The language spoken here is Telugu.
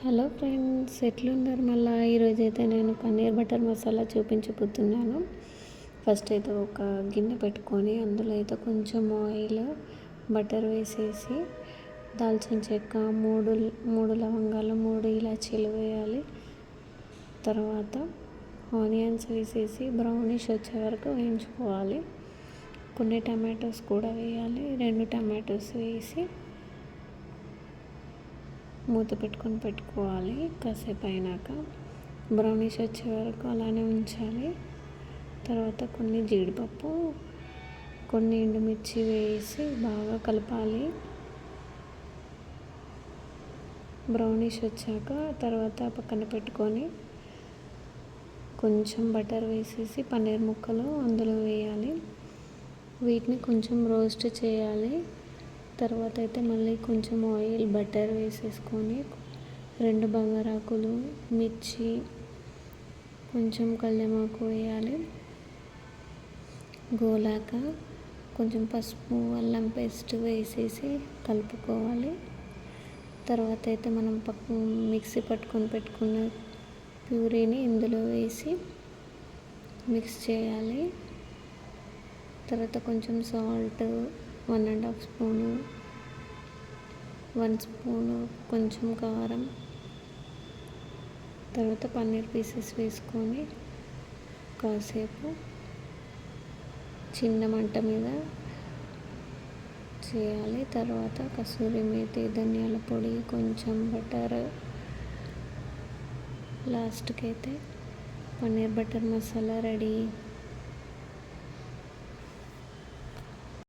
హలో ఫ్రెండ్స్, ఎట్లున్నారు? మళ్ళీ ఈరోజైతే నేను పన్నీర్ బటర్ మసాలా చూపించబోతున్నాను. ఫస్ట్ అయితే ఒక గిన్నె పెట్టుకొని అందులో అయితే కొంచెం ఆయిల్, బటర్ వేసేసి దాల్చిన చెక్క, మూడు లవంగాలు, 3 ఇలాచీలు వేయాలి. తర్వాత ఆనియన్స్ వేసేసి బ్రౌనిష్ వచ్చే వరకు వేయించుకోవాలి. కొన్ని టమాటోస్ కూడా వేయాలి. 2 టమాటోస్ వేసి మూత పెట్టుకోవాలి. కాసేపు అయినాక బ్రౌనిష్ వచ్చే వరకు అలానే ఉంచాలి. తర్వాత కొన్ని జీడిపప్పు, కొన్ని ఎండుమిర్చి వేసి బాగా కలపాలి. బ్రౌనిష్ వచ్చాక తర్వాత పక్కన పెట్టుకొని కొంచెం బటర్ వేసేసి పన్నీర్ ముక్కలు అందులో వేయాలి. వీటిని కొంచెం రోస్ట్ చేయాలి. తర్వాత అయితే మళ్ళీ కొంచెం ఆయిల్, బటర్ వేసేసుకొని 2 బంగారాకులు, మిర్చి, కొంచెం కల్యమాకు వేయాలి. గోలాక కొంచెం పసుపు, అల్లం పేస్ట్ వేసేసి కలుపుకోవాలి. తర్వాత అయితే మనం మిక్సీ పట్టుకొని పెట్టుకున్న ప్యూరీని ఇందులో వేసి మిక్స్ చేయాలి. తర్వాత కొంచెం సాల్ట్, 1½ స్పూను, 1 స్పూను కొంచెం కారం, తర్వాత పన్నీర్ పీసెస్ వేసుకొని కాసేపు చిన్న మంట మీద చేయాలి. తర్వాత కసూరి మేతి, ధనియాల పొడి, కొంచెం బటర్, లాస్ట్కి అయితే పన్నీర్ బటర్ మసాలా రెడీ.